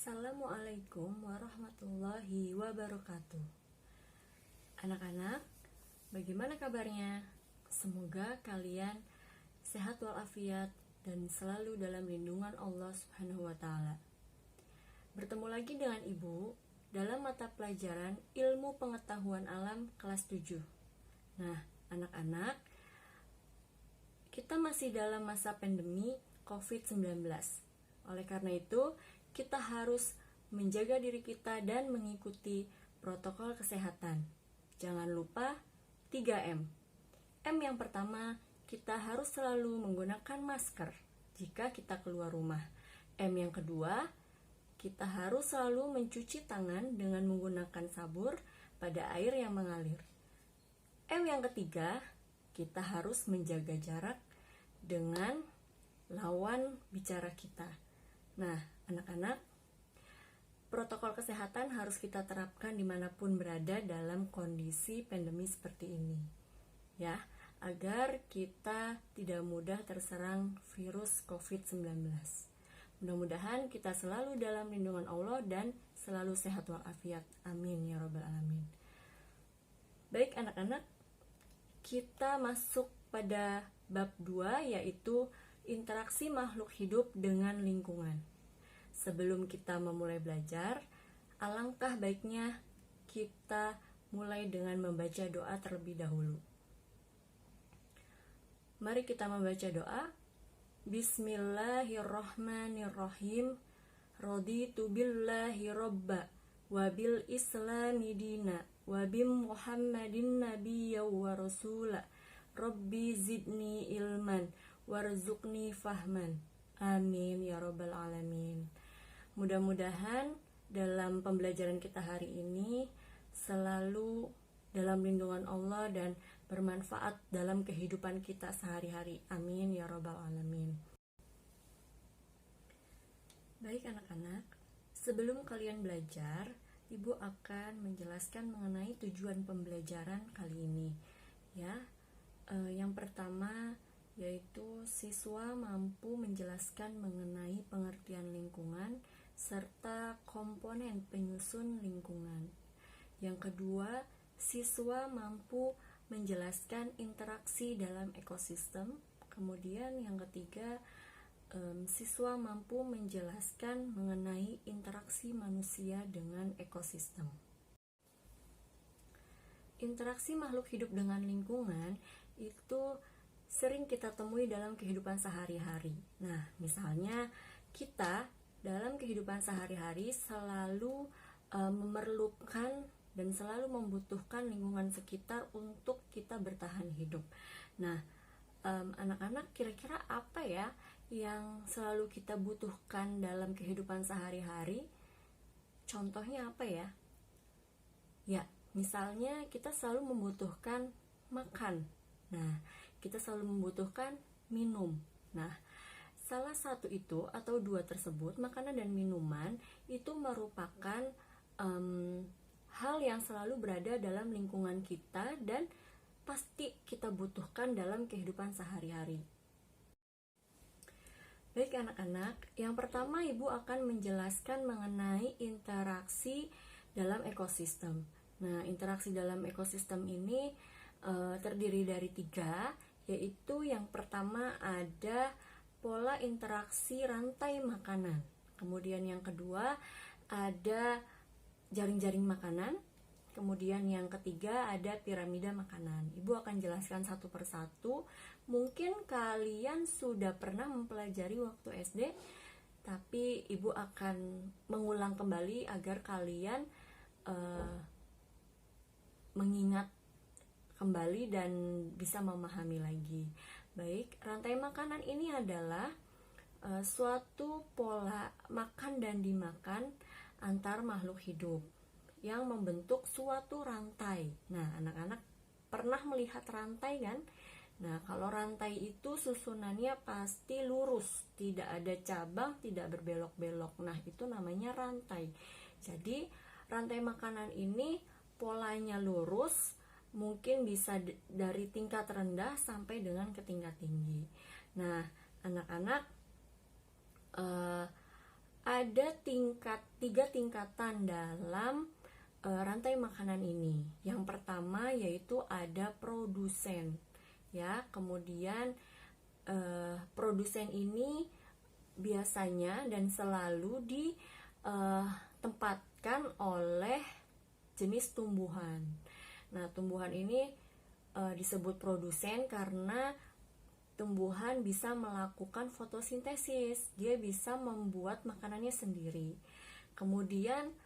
Assalamualaikum warahmatullahi wabarakatuh. Anak-anak, bagaimana kabarnya? Semoga kalian sehat walafiat dan selalu dalam lindungan Allah Subhanahu wa taala. Bertemu lagi dengan Ibu dalam mata pelajaran Ilmu Pengetahuan Alam kelas 7. Nah, anak-anak, kita masih dalam masa pandemi COVID-19. Oleh karena itu, kita harus menjaga diri kita dan mengikuti protokol kesehatan. Jangan lupa 3M. M yang pertama, kita harus selalu menggunakan masker jika kita keluar rumah. M yang kedua, kita harus selalu mencuci tangan dengan menggunakan sabun pada air yang mengalir. M yang ketiga, kita harus menjaga jarak dengan lawan bicara kita. Nah, anak-anak, protokol kesehatan harus kita terapkan dimanapun berada dalam kondisi pandemi seperti ini, ya, agar kita tidak mudah terserang virus COVID-19. Mudah-mudahan kita selalu dalam lindungan Allah dan selalu sehat walafiat. Amin ya rabbal alamin. Baik anak-anak, kita masuk pada bab 2, yaitu interaksi makhluk hidup dengan lingkungan. Sebelum kita memulai belajar, alangkah baiknya kita mulai dengan membaca doa terlebih dahulu. Mari kita membaca doa. Bismillahirrahmanirrahim. Raditu billahi robba wa bil islami dina wa bim muhammadin nabiyya wa rasula. Rabbi zidni ilman warzuqni fahman. Amin ya rabbal alamin. Mudah-mudahan dalam pembelajaran kita hari ini selalu dalam lindungan Allah dan bermanfaat dalam kehidupan kita sehari-hari. Amin ya rabbal alamin. Baik anak-anak, sebelum kalian belajar, Ibu akan menjelaskan mengenai tujuan pembelajaran kali ini. Ya, yang pertama yaitu siswa mampu menjelaskan mengenai pengertian lingkungan serta komponen penyusun lingkungan. Yang kedua, siswa mampu menjelaskan interaksi dalam ekosistem. Kemudian yang ketiga, siswa mampu menjelaskan mengenai interaksi manusia dengan ekosistem. Interaksi makhluk hidup dengan lingkungan itu sering kita temui dalam kehidupan sehari-hari. Nah, misalnya kita dalam kehidupan sehari-hari selalu memerlukan dan selalu membutuhkan lingkungan sekitar untuk kita bertahan hidup. Nah, anak-anak, kira-kira apa ya yang selalu kita butuhkan dalam kehidupan sehari-hari? Contohnya apa ya? Ya, misalnya kita selalu membutuhkan makan. Nah, kita selalu membutuhkan minum. Nah, salah satu itu atau dua tersebut, makanan dan minuman, itu merupakan hal yang selalu berada dalam lingkungan kita dan pasti kita butuhkan dalam kehidupan sehari-hari. Baik anak-anak, yang pertama Ibu akan menjelaskan mengenai interaksi dalam ekosistem. Nah, interaksi dalam ekosistem ini terdiri dari 3, yaitu yang pertama ada pola interaksi rantai makanan. Kemudian yang kedua ada jaring-jaring makanan. Kemudian yang ketiga ada piramida makanan. Ibu akan jelaskan satu persatu. Mungkin kalian sudah pernah mempelajari waktu SD, tapi Ibu akan mengulang kembali agar kalian mengingat kembali dan bisa memahami lagi. Baik, rantai makanan ini adalah suatu pola makan dan dimakan antar makhluk hidup yang membentuk suatu rantai. Nah, anak-anak pernah melihat rantai kan? Nah, kalau rantai itu susunannya pasti lurus, tidak ada cabang, tidak berbelok-belok. Nah, itu namanya rantai. Jadi, rantai makanan ini polanya lurus, mungkin bisa dari tingkat rendah sampai dengan ke tingkat tinggi. Nah, anak-anak, ada tiga tingkatan dalam rantai makanan ini. Yang pertama yaitu ada produsen, ya. Kemudian produsen ini biasanya dan selalu ditempatkan oleh jenis tumbuhan. Nah, tumbuhan ini disebut produsen karena tumbuhan bisa melakukan fotosintesis. Dia bisa membuat makanannya sendiri. Kemudian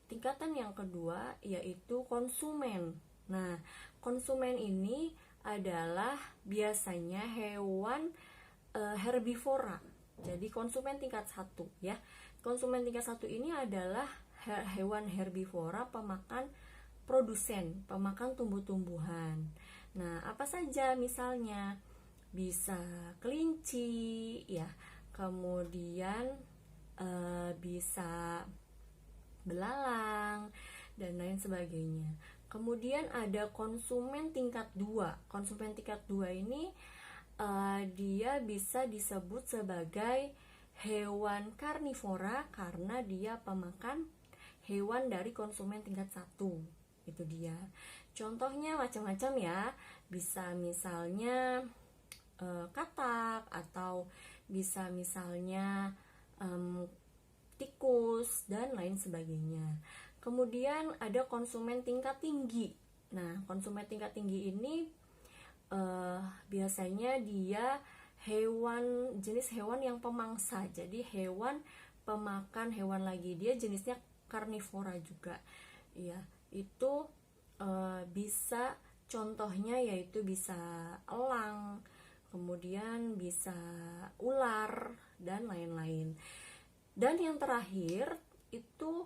tingkatan yang kedua yaitu konsumen. Nah, konsumen ini adalah biasanya hewan herbivora. Jadi konsumen tingkat 1 ya. Konsumen tingkat 1 ini adalah hewan herbivora pemakan produsen, pemakan tumbuh-tumbuhan. Nah, apa saja misalnya? Bisa kelinci ya. Kemudian bisa belalang dan lain sebagainya. Kemudian ada konsumen tingkat 2. Konsumen tingkat 2 ini dia bisa disebut sebagai hewan karnivora karena dia pemakan hewan dari konsumen tingkat 1. Itu dia. Contohnya macam-macam ya. Bisa misalnya katak, atau bisa misalnya tikus dan lain sebagainya. Kemudian ada konsumen tingkat tinggi. Nah, konsumen tingkat tinggi ini biasanya dia jenis hewan yang pemangsa. Jadi hewan pemakan hewan lagi. Dia jenisnya karnivora juga. Ya, itu bisa contohnya yaitu bisa elang, kemudian bisa ular dan lain-lain. Dan yang terakhir itu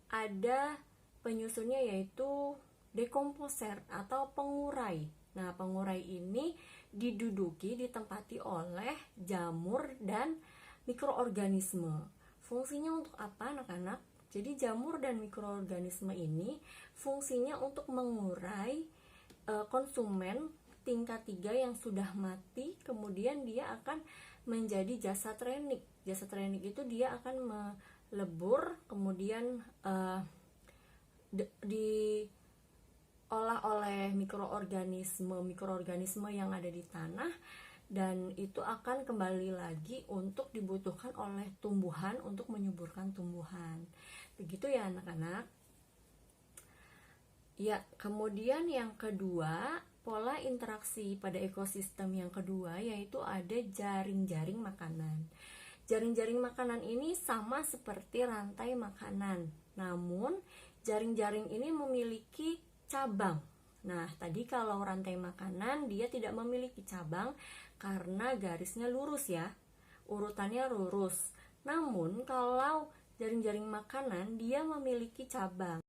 ada penyusunnya yaitu dekomposer atau pengurai. Nah, pengurai ini ditempati oleh jamur dan mikroorganisme. Fungsinya untuk apa, anak-anak? Jadi jamur dan mikroorganisme ini fungsinya untuk mengurai konsumen tingkat 3 yang sudah mati, kemudian dia akan menjadi jasad renik. Jasad renik itu dia akan melebur, kemudian diolah oleh mikroorganisme yang ada di tanah, dan itu akan kembali lagi untuk dibutuhkan oleh tumbuhan untuk menyuburkan tumbuhan. Begitu ya anak-anak. Ya, kemudian yang kedua, pola interaksi pada ekosistem yang kedua yaitu ada jaring-jaring makanan. Jaring-jaring makanan ini sama seperti rantai makanan, namun jaring-jaring ini memiliki cabang. Nah, tadi kalau rantai makanan dia tidak memiliki cabang karena garisnya lurus ya, urutannya lurus. Namun kalau jaring-jaring makanan dia memiliki cabang.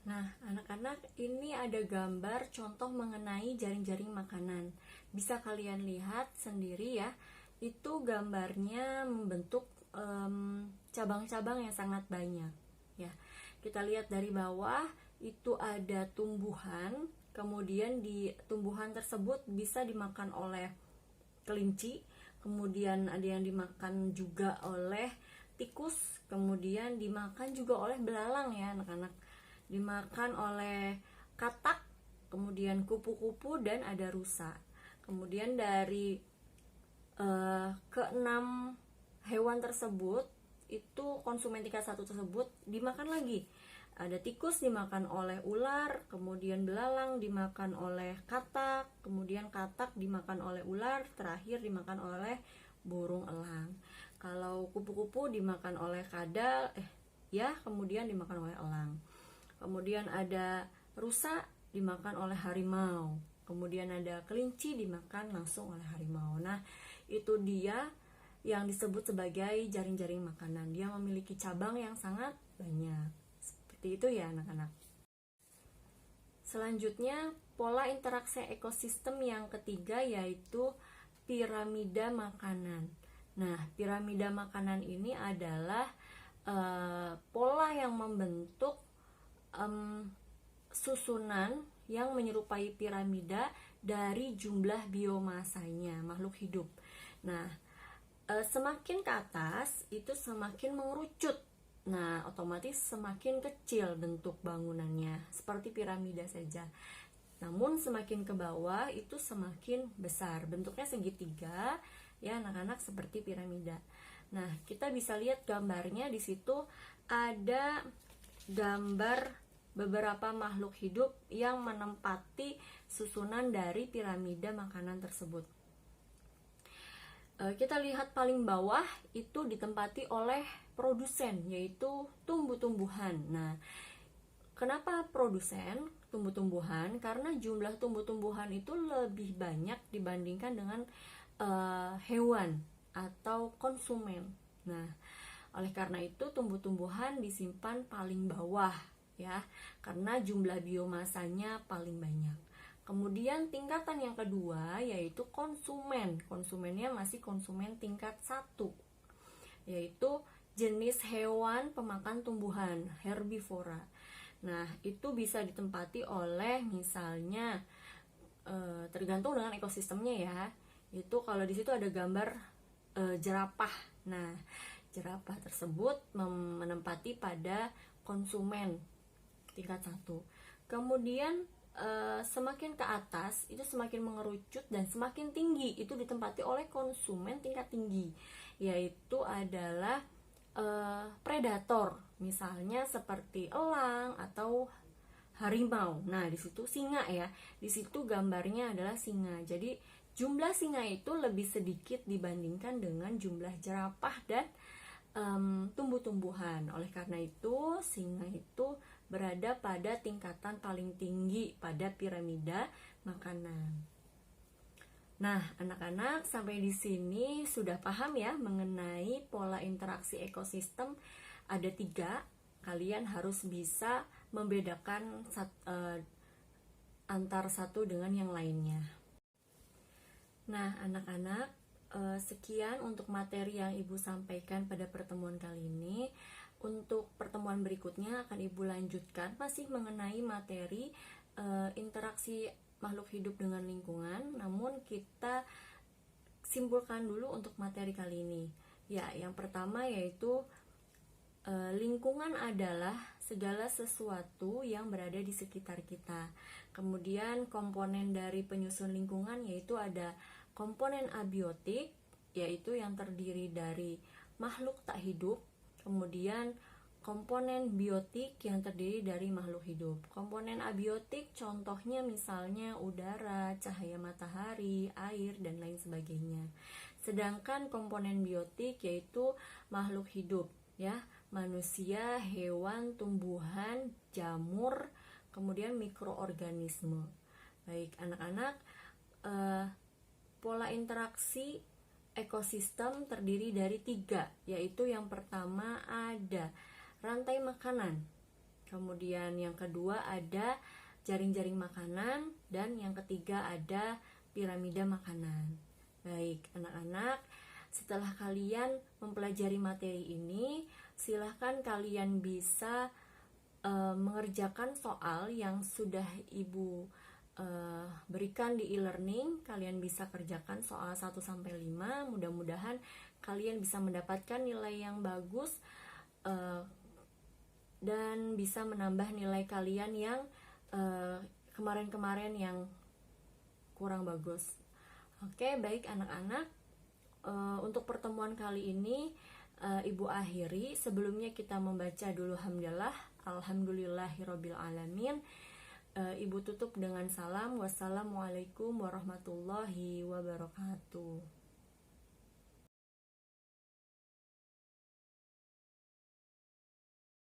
Nah, anak-anak, ini ada gambar contoh mengenai jaring-jaring makanan. Bisa kalian lihat sendiri ya. Itu gambarnya membentuk cabang-cabang yang sangat banyak. Ya, kita lihat dari bawah itu ada tumbuhan. Kemudian di tumbuhan tersebut bisa dimakan oleh kelinci. Kemudian ada yang dimakan juga oleh tikus. Kemudian dimakan juga oleh belalang ya anak-anak. Dimakan oleh katak, kemudian kupu-kupu, dan ada rusa. Kemudian dari keenam hewan tersebut, itu konsumen tingkat 1 tersebut dimakan lagi. Ada tikus dimakan oleh ular, kemudian belalang dimakan oleh katak, kemudian katak dimakan oleh ular, terakhir dimakan oleh burung elang. Kalau kupu-kupu dimakan oleh kadal, kemudian dimakan oleh elang. Kemudian ada rusa dimakan oleh harimau. Kemudian ada kelinci dimakan langsung oleh harimau. Nah, itu dia yang disebut sebagai jaring-jaring makanan. Dia memiliki cabang yang sangat banyak. Seperti itu ya anak-anak. Selanjutnya, pola interaksi ekosistem yang ketiga yaitu piramida makanan. Nah, piramida makanan ini adalah pola yang membentuk susunan yang menyerupai piramida dari jumlah biomasanya makhluk hidup. Nah, Semakin ke atas itu semakin mengerucut. Nah, otomatis semakin kecil bentuk bangunannya, seperti piramida saja. Namun semakin ke bawah itu semakin besar, bentuknya segitiga, ya anak-anak, seperti piramida. Nah, kita bisa lihat gambarnya di situ ada gambar beberapa makhluk hidup yang menempati susunan dari piramida makanan tersebut. Kita lihat paling bawah itu ditempati oleh produsen, yaitu tumbuh-tumbuhan. Nah, kenapa produsen tumbuh-tumbuhan? Karena jumlah tumbuh-tumbuhan itu lebih banyak dibandingkan dengan hewan atau konsumen. Nah, oleh karena itu tumbuh-tumbuhan disimpan paling bawah, ya, karena jumlah biomasanya paling banyak. Kemudian tingkatan yang kedua yaitu konsumen. Konsumennya masih konsumen tingkat 1, yaitu jenis hewan pemakan tumbuhan, herbivora. Nah, itu bisa ditempati oleh misalnya tergantung dengan ekosistemnya ya. Itu kalau di situ ada gambar jerapah. Nah, jerapah tersebut menempati pada konsumen tingkat 1. Kemudian semakin ke atas itu semakin mengerucut dan semakin tinggi itu ditempati oleh konsumen tingkat tinggi, yaitu adalah predator, misalnya seperti elang atau harimau. Nah, di situ singa ya. Di situ gambarnya adalah singa. Jadi jumlah singa itu lebih sedikit dibandingkan dengan jumlah jerapah dan tumbuh-tumbuhan. Oleh karena itu, singa itu berada pada tingkatan paling tinggi pada piramida makanan. Nah, anak-anak, sampai di sini sudah paham ya mengenai pola interaksi ekosistem. Ada 3. Kalian harus bisa membedakan antar satu dengan yang lainnya. Nah, anak-anak, sekian untuk materi yang Ibu sampaikan pada pertemuan kali ini. Untuk pertemuan berikutnya akan Ibu lanjutkan masih mengenai materi interaksi makhluk hidup dengan lingkungan. Namun kita simpulkan dulu untuk materi kali ini. Ya, yang pertama yaitu lingkungan adalah segala sesuatu yang berada di sekitar kita. Kemudian komponen dari penyusun lingkungan yaitu ada komponen abiotik, yaitu yang terdiri dari makhluk tak hidup. Kemudian komponen biotik yang terdiri dari makhluk hidup. Komponen abiotik contohnya misalnya udara, cahaya matahari, air, dan lain sebagainya. Sedangkan komponen biotik yaitu makhluk hidup, ya, manusia, hewan, tumbuhan, jamur, kemudian mikroorganisme. Baik, anak-anak, pola interaksi ekosistem terdiri dari 3, yaitu yang pertama ada rantai makanan, kemudian yang kedua ada jaring-jaring makanan, dan yang ketiga ada piramida makanan. Baik, anak-anak, setelah kalian mempelajari materi ini, silahkan kalian bisa mengerjakan soal yang sudah Ibu berikan di e-learning. Kalian bisa kerjakan soal 1-5. Mudah-mudahan kalian bisa mendapatkan nilai yang bagus dan bisa menambah nilai kalian yang kemarin-kemarin yang kurang bagus. Oke, baik anak-anak, untuk pertemuan kali ini Ibu akhiri. Sebelumnya kita membaca dulu hamdalah, alhamdulillahirabbil alamin. Ibu tutup dengan salam. Wassalamualaikum warahmatullahi wabarakatuh.